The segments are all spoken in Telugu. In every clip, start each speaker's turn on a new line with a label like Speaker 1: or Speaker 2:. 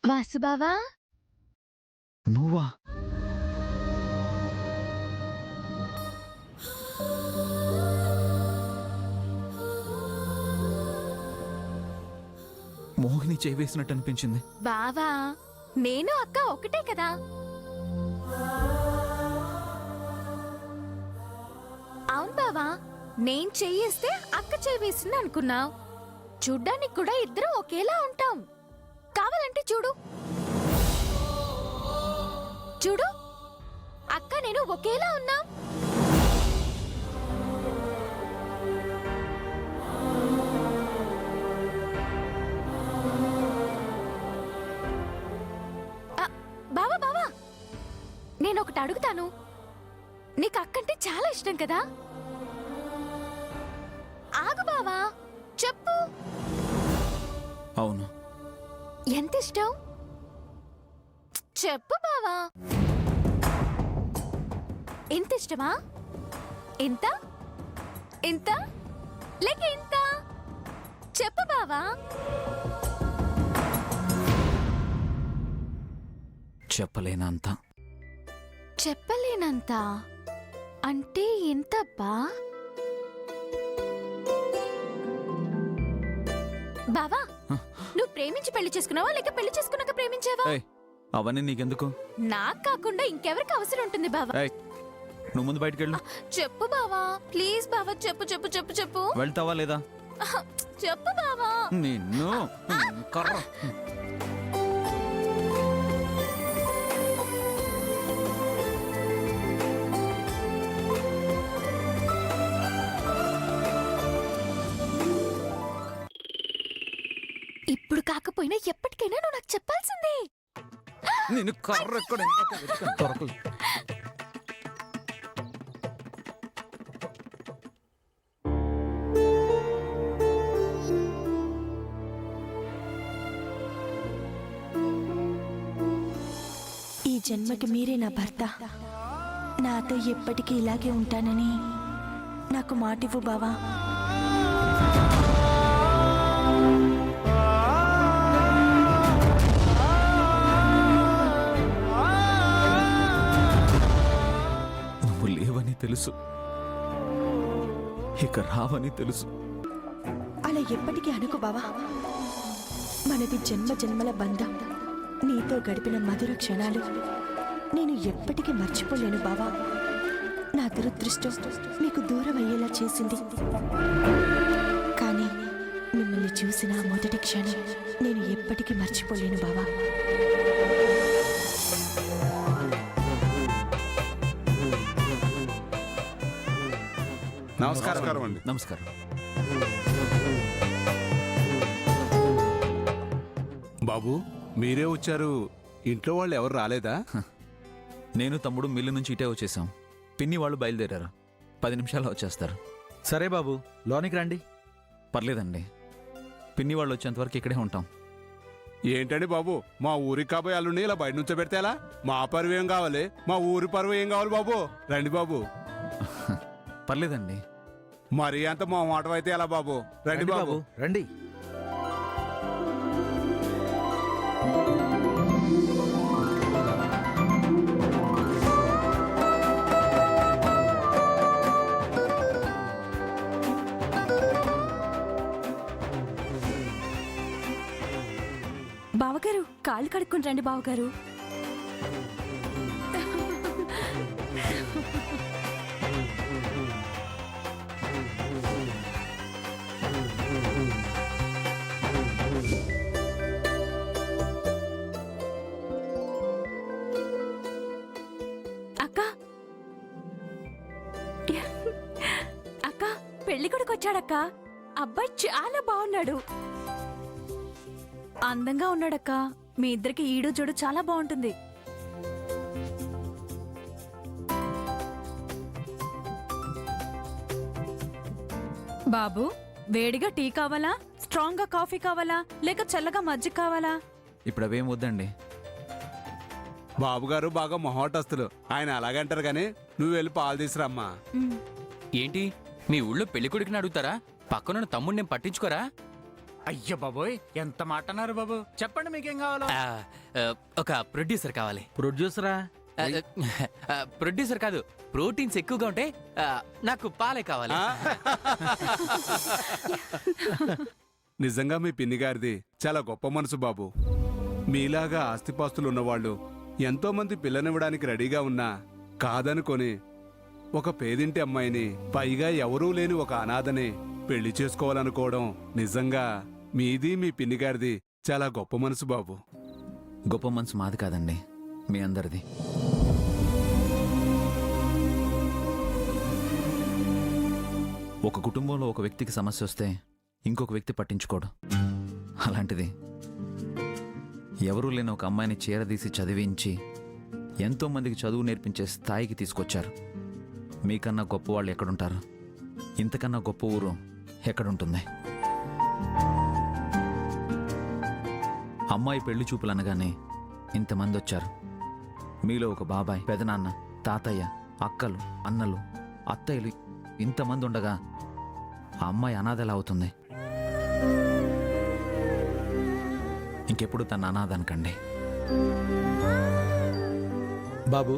Speaker 1: వాసుబావా,
Speaker 2: నువ్వా? మోహిని చేవేసినట్టు అనిపించింది.
Speaker 1: బావా నేను అక్క ఒకటే కదా. అవును బావా, నేను చెయ్యేస్తే అక్క చేవేసింది అనుకున్నావు. చూడ్డానికి కూడా ఇద్దరు ఒకేలా ఉంటాం. కావాలంటే చూడు చూడు, అక్క నేను ఒకేలా ఉన్నాం. బావా బావా, నేను ఒకటి అడుగుతాను. నీకు అక్కంటే చాలా ఇష్టం కదా? ఆగు బావా, చెప్పు.
Speaker 2: అవును.
Speaker 1: ఎంత ఇష్టం చెప్పు బావా. ఎంత ఇష్టమా? ఎంత ఎంత లేక ఎంత? చెప్పు బావా.
Speaker 2: చెప్పలేనంత.
Speaker 1: చెప్పలేనంత అంటే ఎంతబ్బా? బావా, నువ్వు ప్రేమించి పెళ్లి చేసుకున్నావా లేక పెళ్లి చేసుకున్నాక ప్రేమించావా?
Speaker 2: అవన్నీ నీకెందుకు?
Speaker 1: నాకు కాకుండా ఇంకెవరికి అవసరం ఉంటుంది బావా?
Speaker 2: నువ్వు ముందు బయటికి వెళ్ళు.
Speaker 1: చెప్పు బావా, ప్లీజ్ బావా, చెప్పు చెప్పు చెప్పు చెప్పు.
Speaker 2: వెళ్తావా లేదా?
Speaker 1: చెప్పు బావా.
Speaker 2: నిన్ను కర్ర.
Speaker 1: ఇప్పుడు కాకపోయినా ఎప్పటికైనా నువ్వు నాకు చెప్పాల్సిందే.
Speaker 2: నేను కర్ర ఎక్కడ దొరకదు.
Speaker 3: ఈ జన్మకి మీరే నా భర్త. నాతో ఎప్పటికీ ఇలాగే ఉంటానని నాకు మాటివ్వు బావా.
Speaker 2: నువ్వు లేవని తెలుసు, ఇక రావని తెలుసు.
Speaker 3: అలా ఎప్పటికీ అనుకో బావా. మనది జన్మ జన్మల బంధం. నీతో గడిపిన మధుర క్షణాలు నేను ఎప్పటికీ మర్చిపోలేను బావా. నా దురదృష్టం మీకు దూరం అయ్యేలా చేసింది. కానీ మిమ్మల్ని చూసిన మొదటి క్షణం నేను ఎప్పటికీ మర్చిపోలేను బావా.
Speaker 4: నమస్కారం అండి.
Speaker 2: నమస్కారం.
Speaker 4: బాబు, మీరే వచ్చారు. ఇంట్లో వాళ్ళు ఎవరు రాలేదా?
Speaker 2: నేను తమ్ముడు మిల్లు నుంచి ఇటే వచ్చేసాం. పిన్ని వాళ్ళు బయలుదేరారు. 10 నిమిషాల్లో వచ్చేస్తారు.
Speaker 5: సరే బాబు, లోనికి రండి.
Speaker 2: పర్లేదండి, పిన్ని వాళ్ళు వచ్చేంత వరకు ఇక్కడే ఉంటాం.
Speaker 4: ఏంటండి బాబు, మా ఊరికి కాబోయే అల్లుండి ఇలా బయట నుంచో పెడితే ఎలా? మా పరువు ఏం కావాలి, మా ఊరి పరువు ఏం కావాలి బాబు? రండి బాబు.
Speaker 2: పర్లేదండి.
Speaker 4: మరీ అంత మా మాట అయితే ఎలా బాబు? రండి బాబు,
Speaker 5: రండి.
Speaker 3: బావగారు, కాళ్ళు కడుక్కుని రండి బావగారు. అక్క అక్క, పెళ్లి కొడుకు వచ్చాడక్క. అబ్బాయి చాలా బాగున్నాడు. అందంగా ఉన్నాడక్క. మీ ఇద్దరికి ఈడు జోడు చాలా బాగుంటుంది. బాబు, వేడిగా టీ కావాలా, స్ట్రాంగ్ గా కాఫీ కావాలా, లేక చల్లగా మజ్జిగ కావాలా?
Speaker 2: ఇప్పుడు అవేం వద్దండి.
Speaker 4: బాబు గారు బాగా మొహోటస్తులు. ఆయన అలాగంటారు గాని నువ్వు వెళ్ళి పాలు తీసురమ్మా.
Speaker 6: ఏంటి, మీ ఊళ్ళో పెళ్లి కొడుకుని అడుగుతారా? పక్కనున్న తమ్ముడిని పట్టించుకోరా? అయ్యో బాబోయ్, ఎంత మాట అన్నారు బాబు. చెప్పండి మీకేం కావాలో.
Speaker 7: ఒక ప్రొడ్యూసర్ కావాలి.
Speaker 5: ప్రొడ్యూసరా?
Speaker 7: ప్రొడ్యూసర్ కాదు, ప్రోటీన్స్ ఎక్కువగా ఉంటే నాకు పాలే కావాలి.
Speaker 4: నిజంగా మీ పిన్ని గారిది చాలా గొప్ప మనసు బాబు. మీలాగా ఆస్తిపాస్తులు ఉన్నవాళ్ళు ఎంతో మంది పిల్లనివ్వడానికి రెడీగా ఉన్నా కాదనుకొని ఒక పేదింటి అమ్మాయిని, పైగా ఎవరూ లేని ఒక అనాథని పెళ్లి చేసుకోవాలనుకోవడం నిజంగా మీది మీ పిన్ని గారిది చాలా గొప్ప మనసు బాబు.
Speaker 2: గొప్ప మనసు మాది కాదండి, మీ అందరిది. ఒక కుటుంబంలో ఒక వ్యక్తికి సమస్య వస్తే ఇంకొక వ్యక్తి పట్టించుకోడు. అలాంటిది ఎవరూ లేని ఒక అమ్మాయిని చీరదీసి చదివించి ఎంతో మందికి చదువు నేర్పించే స్థాయికి తీసుకొచ్చారు. మీకన్నా గొప్ప వాళ్ళు ఎక్కడుంటారు? ఇంతకన్నా గొప్ప ఊరు ఎక్కడుంటుంది? అమ్మాయి పెళ్లి చూపులు అనగానే ఇంతమంది వచ్చారు. మీలో ఒక బాబాయ్, పెదనాన్న, తాతయ్య, అక్కలు, అన్నలు, అత్తయ్యలు ఇంతమంది ఉండగా ఆ అమ్మాయి అనాథలా అవుతుంది. ఇంకెప్పుడు తన అనాథ అనకండి.
Speaker 5: బాబు,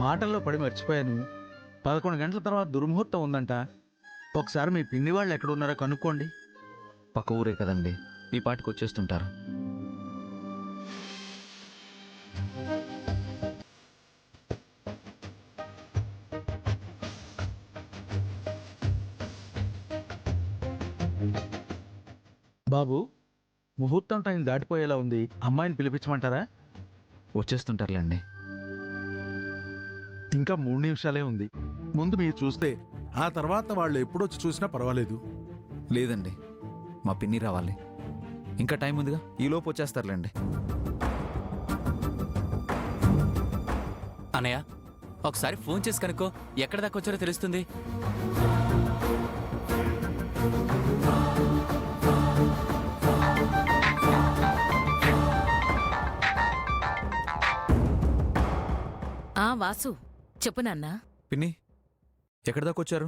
Speaker 5: మాటల్లో పడి మర్చిపోయాను. 11 గంటల తర్వాత దుర్ముహూర్తం ఉందంట. ఒకసారి మీ పిన్ని వాళ్ళు ఎక్కడ ఉన్నారో కనుక్కోండి.
Speaker 2: పక్క ఊరే కదండి, ఈ పాటికి వచ్చేస్తుంటారు.
Speaker 5: బాబు, ముహూర్తం టైం దాటిపోయేలా ఉంది. అమ్మాయిని పిలిపించమంటారా?
Speaker 2: వచ్చేస్తుంటారులేండి.
Speaker 8: ఇంకా 3 నిమిషాలే ఉంది. ముందు మీరు చూస్తే ఆ తర్వాత వాళ్ళు ఎప్పుడొచ్చి చూసినా పర్వాలేదు.
Speaker 2: లేదండి, మా పిన్ని రావాలి. ఇంకా టైం ఉందిగా, ఈలోపు వచ్చేస్తారులేండి.
Speaker 7: అన్నయ్య, ఒకసారి ఫోన్ చేసి కనుక్కో, ఎక్కడ దాకా వచ్చారో తెలుస్తుంది.
Speaker 9: వాసు, చెప్పు నాన్న.
Speaker 2: పిన్ని, ఎక్కడి దాకా వచ్చారు?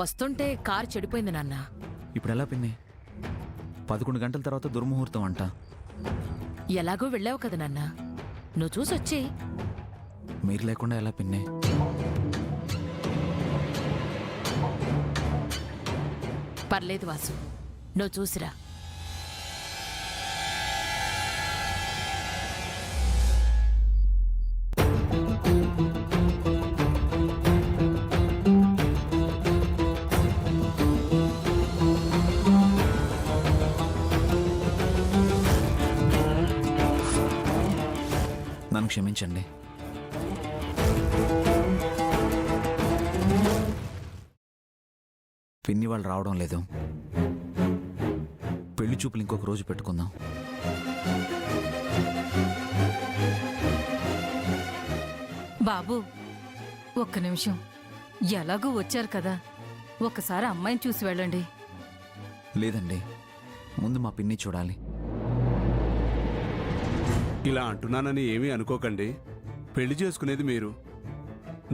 Speaker 9: వస్తుంటే కారు చెడిపోయింది నాన్న.
Speaker 2: ఇప్పుడు ఎలా పిన్ని? 11 గంటల తర్వాత దుర్ముహూర్తం అంట.
Speaker 9: ఎలాగో వెళ్ళావు కదా నాన్న, నువ్వు చూసొచ్చి.
Speaker 2: మీరు లేకుండా ఎలా పిన్ని?
Speaker 9: పర్లేదు వాసు, నువ్వు చూసిరా.
Speaker 2: నన్ను క్షమించండి. పిన్ని వాళ్ళు రావడం లేదు. పెళ్లి చూపులు ఇంకొక రోజు పెట్టుకుందాం.
Speaker 10: బాబు, ఒక్క నిమిషం. ఎలాగూ వచ్చారు కదా, ఒక్కసారి అమ్మాయిని చూసి వెళ్ళండి.
Speaker 2: లేదండి, ముందు మా పిన్ని చూడాలి.
Speaker 4: ఇలా అంటున్నానని ఏమీ అనుకోకండి. పెళ్లి చేసుకునేది మీరు,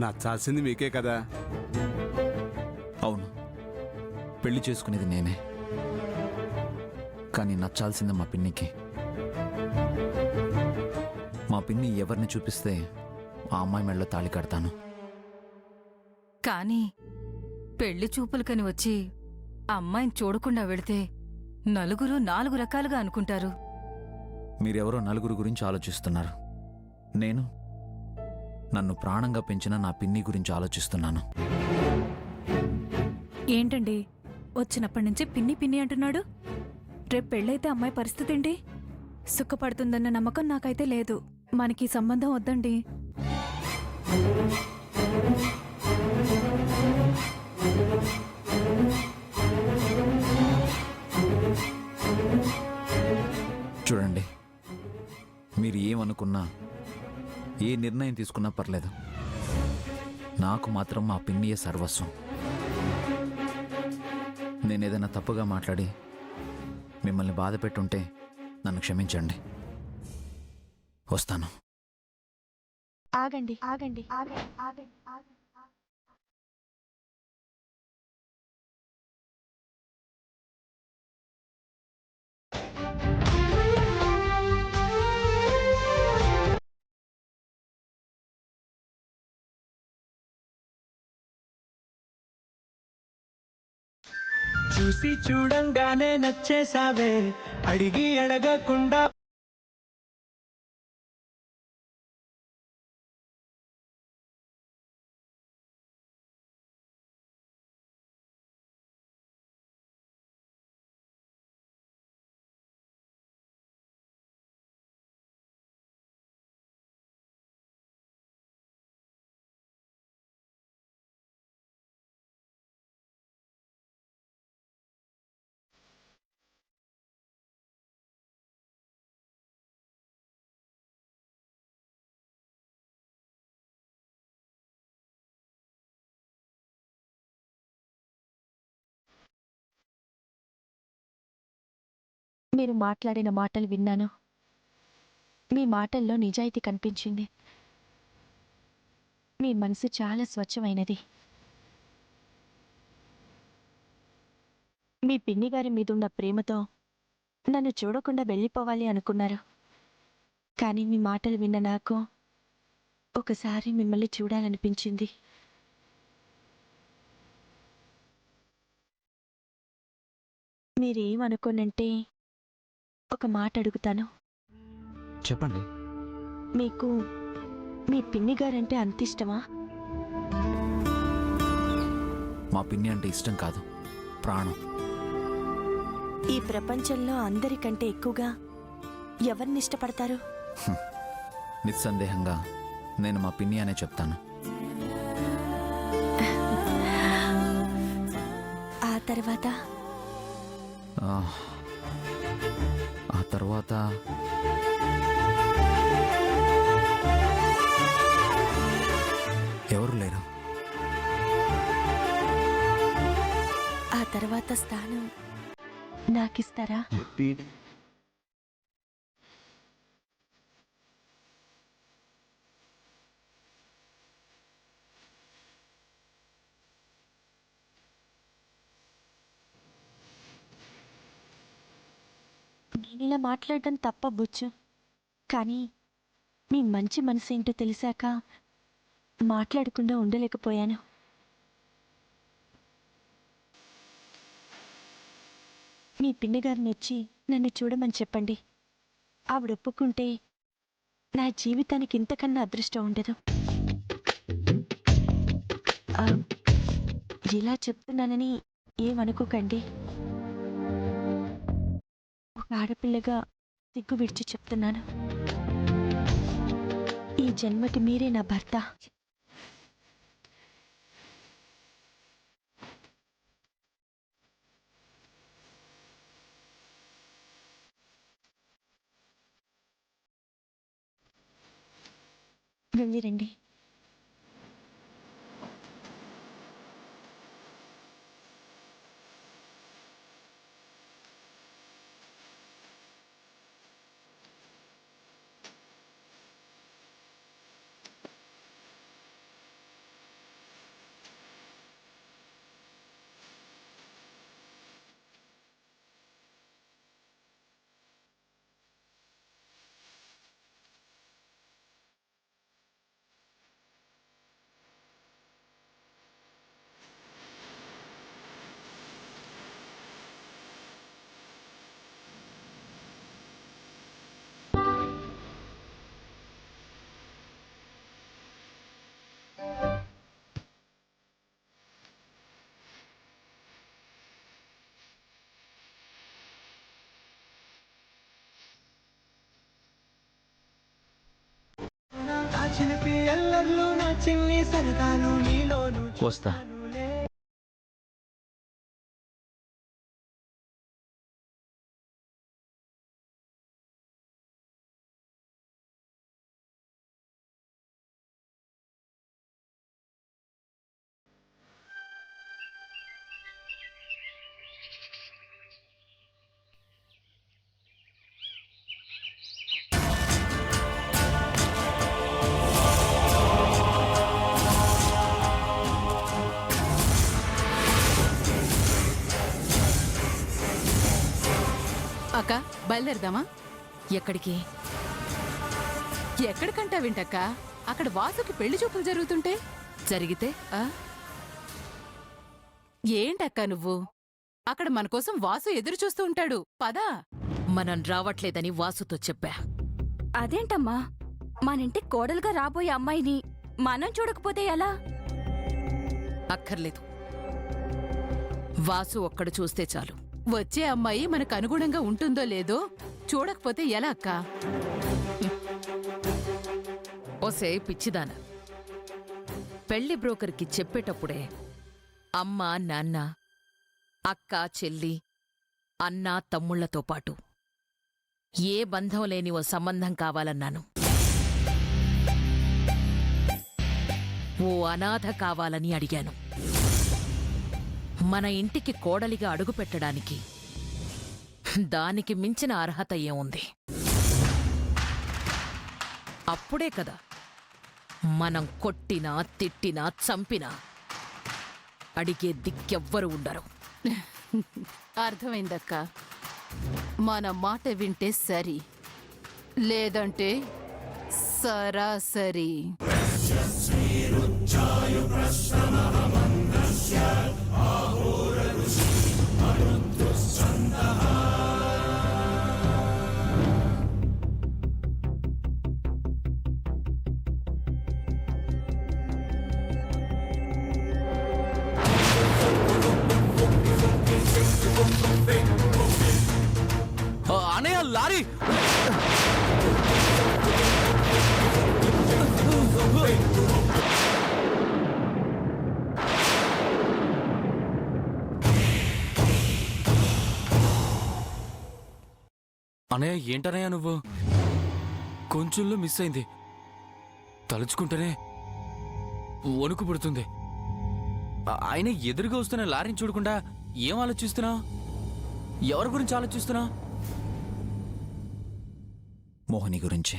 Speaker 4: నచ్చాల్సింది మీకే కదా.
Speaker 2: అవును, పెళ్లి చేసుకునేది నేనే, కానీ నచ్చాల్సింది మా పిన్నికి. మా పిన్ని ఎవరిని చూపిస్తే ఆ అమ్మాయి మెడలో తాళి కడతాను.
Speaker 10: కానీ పెళ్లి చూపులకని వచ్చి అమ్మాయిని చూడకుండా వెళితే నలుగురు 4 రకాలుగా అనుకుంటారు.
Speaker 2: మీరెవరో నలుగురు గురించి ఆలోచిస్తున్నారు. నేను నన్ను ప్రాణంగా పెంచిన నా పిన్ని గురించి ఆలోచిస్తున్నాను.
Speaker 1: ఏంటండి, వచ్చినప్పటి నుంచి పిన్ని పిన్ని అంటున్నాడు? రేపు పెళ్ళైతే అమ్మాయి పరిస్థితి ఏంటి? సుఖపడుతుందన్న నమ్మకం నాకైతే లేదు. మనకి సంబంధం వద్దండి.
Speaker 2: చూడండి, మీరు ఏమనుకున్నా, ఏ నిర్ణయం తీసుకున్నా పర్లేదు, నాకు మాత్రం మా పిన్నియే సర్వస్వం. నేనేదైనా తప్పుగా మాట్లాడి మిమ్మల్ని బాధ పెట్టుంటే నన్ను క్షమించండి. వస్తాను.
Speaker 3: ఆగండి ఆగండి ఆగండి ఆగండి.
Speaker 6: చూసి చూడంగానే నచ్చేసావే అడిగి అడగకుండా
Speaker 3: మీరు మాట్లాడిన మాటలు విన్నాను. మీ మాటల్లో నిజాయితీ కనిపించింది. మీ మనసు చాలా స్వచ్ఛమైనది. మీ పిన్ని గారి మీదున్న ప్రేమతో నన్ను చూడకుండా వెళ్ళిపోవాలి అనుకున్నారు. కానీ మీ మాటలు విన్న నాకు ఒకసారి మిమ్మల్ని చూడాలనిపించింది. మీరేమనుకోనంటే ఒక మాట అడుగుతాను.
Speaker 2: చెప్పండి.
Speaker 3: మీకు మీ పిన్ని గారంటే అంత ఇష్టమా?
Speaker 2: మా పిన్ని అంటే ఇష్టం కాదు, ప్రాణం.
Speaker 3: ఈ ప్రపంచంలో అందరికంటే ఎక్కువగా ఎవరిని ఇష్టపడతారు?
Speaker 2: నిస్సందేహంగా నేను మా పిన్ని అనే చెప్తాను.
Speaker 3: ఆ తర్వాత
Speaker 2: ఆ తర్వాత ఎవరు లేరు.
Speaker 3: ఆ తర్వాత స్థానం నాకిస్తారా? నేనిలా మాట్లాడడం తప్ప బుచ్చు, కానీ మీ మంచి మనసు ఏంటో తెలిసాక మాట్లాడకుండా ఉండలేకపోయాను. మీ పిన్ని గారిని వచ్చి నన్ను చూడమని చెప్పండి. ఆవిడ ఒప్పుకుంటే నా జీవితానికి ఇంతకన్నా అదృష్టం ఉండదు. ఇలా చెప్తున్నానని ఏమనుకోకండి. ఒక ఆడపిల్లగా సిగ్గు విడిచి చెప్తున్నాను. ఈ జన్మకి మీరే నా భర్త. వెళ్ళిరండి.
Speaker 5: వస్తా.
Speaker 9: అక్క బయలుదేరదామా?
Speaker 10: ఎక్కడికి?
Speaker 9: ఎక్కడికంటా వింటక్క, అక్కడ వాసుకి పెళ్లి చూపులు జరుగుతుంటే.
Speaker 10: జరిగితే
Speaker 9: ఆ? ఏంటక్క నువ్వు
Speaker 10: అక్కడ మన కోసం వాసు ఎదురు చూస్తూ ఉంటాడు. పదా.
Speaker 9: మనం రావట్లేదని వాసుతో చెప్పా.
Speaker 1: అదేంటమ్మా, మనింటి కోడలుగా రాబోయే అమ్మాయిని మనం చూడకపోతే ఎలా?
Speaker 9: అక్కర్లేదు, వాసు ఒక్కడు చూస్తే చాలు.
Speaker 10: వచ్చే అమ్మాయి మనకు అనుగుణంగా ఉంటుందో లేదో చూడకపోతే ఎలా అక్క?
Speaker 9: ఓసే పిచ్చిదాన, పెళ్లి బ్రోకర్కి చెప్పేటప్పుడే అమ్మ, నాన్న, అక్క, చెల్లి, అన్న, తమ్ముళ్లతో పాటు ఏ బంధం లేని ఓ సంబంధం కావాలన్నాను. ఓ అనాథ కావాలని అడిగాను. మన ఇంటికి కోడలిగా అడుగుపెట్టడానికి దానికి మించిన అర్హత ఏముంది? అప్పుడే కదా మనం కొట్టినా, తిట్టినా, చంపినా అడిగే దిక్కెవ్వరు ఉండరు.
Speaker 10: అర్థమైందక్క. మన మాట వింటే సరి, లేదంటే సరాసరి.
Speaker 7: అనయ్య, లారీ! అనయ్య, ఏంటనయ్య నువ్వు? కొంచెంలో మిస్ అయింది. తలుచుకుంటేనే వణుకు పుడుతుంది. ఆయన ఎదురుగా వస్తున్న లారీని చూడకుండా ఏం ఆలోచిస్తున్నావు? ఎవరి గురించి ఆలోచిస్తున్నావు?
Speaker 2: మోహిని గురించి,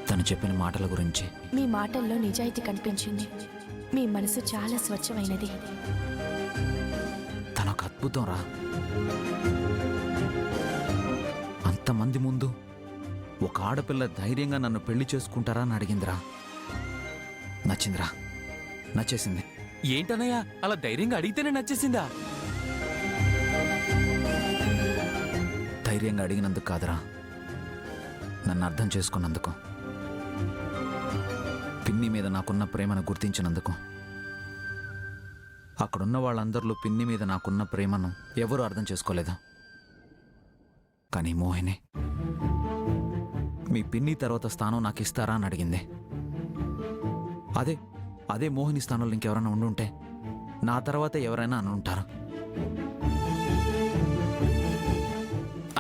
Speaker 2: తను చెప్పిన మాటల గురించి.
Speaker 3: మీ మాటల్లో నిజాయితీ కనిపించింది. మీ మనసు చాలా స్వచ్ఛమైనది.
Speaker 2: తనొక అద్భుతం రా. అంతమంది ముందు ఒక ఆడపిల్ల ధైర్యంగా నన్ను పెళ్లి చేసుకుంటారా అని అడిగిందిరా. నచ్చిందిరా, నచ్చేసింది.
Speaker 7: ఏంటనయ్య, అలా ధైర్యంగా అడిగితేనే నచ్చేసిందా?
Speaker 2: ధైర్యంగా అడిగినందుకు కాదురా, నన్ను అర్థం చేసుకున్నందుకు, పిన్ని మీద నాకున్న ప్రేమను గుర్తించినందుకు. అక్కడున్న వాళ్ళందరిలో పిన్ని మీద నాకున్న ప్రేమను ఎవరూ అర్థం చేసుకోలేదు. కానీ మోహిని, మీ పిన్ని తర్వాత స్థానం నాకు ఇస్తారా అని అడిగింది. అదే మోహిని స్థానంలో ఇంకెవరైనా ఉండుంటే నా తర్వాత ఎవరైనా అని ఉంటారు.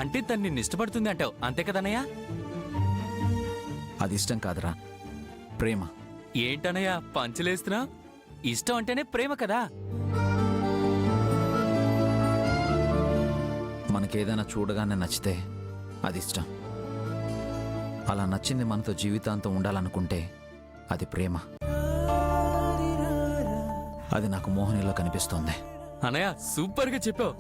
Speaker 7: అంటే తను నిన్ను ఇష్టపడుతుంది అంటావు, అంతే కదనయ్య?
Speaker 2: అది ఇష్టం కాదురా, ప్రేమ.
Speaker 7: ఏంటనయ్య పంచలేస్తున్నా? ఇష్టం అంటేనే ప్రేమ కదా.
Speaker 2: మనకేదైనా చూడగానే నచ్చితే అది ఇష్టం. అలా నచ్చింది మనతో జీవితాంతం ఉండాలనుకుంటే అది ప్రేమ. అది నాకు మోహినిలో కనిపిస్తోంది.
Speaker 7: అనయ్య, సూపర్ గా చెప్పావు.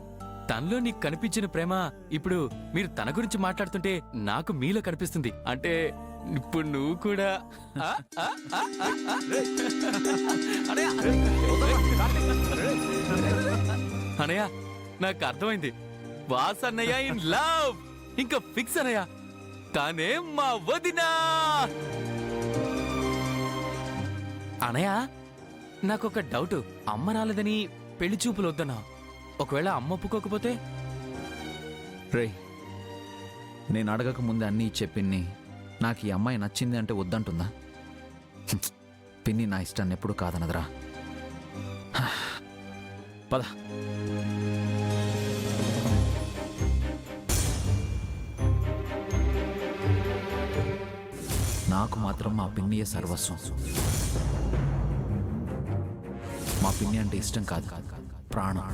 Speaker 7: తనలో నీకు కనిపించిన ప్రేమ ఇప్పుడు మీరు తన గురించి మాట్లాడుతుంటే నాకు మీలో కనిపిస్తుంది. అంటే ఇప్పుడు నువ్వు కూడా అనయ్య, నాకు అర్థమైంది. వాస్ అన్నయ్య ఇన్ లవ్. ఇంకా ఫిక్స్ అన్నయ్య, తానే మా వదినా. అనయ్య, నాకొక డౌట్. అమ్మ రాలేదని పెళ్లి చూపులు వద్దన్నా, ఒకవేళ అమ్మ ఒప్పుకోకపోతే?
Speaker 2: రే, నేను అడగక ముందే అన్నీ చెప్పింది. నాకు ఈ అమ్మాయి నచ్చింది అంటే వద్దంటుందా? పిన్ని నా ఇష్టాన్ని ఎప్పుడు కాదనదురా. పద. నాకు మాత్రం మా పిన్నియే సర్వస్వం. మా పిన్ని అంటే ఇష్టం కాదు, ప్రాణం.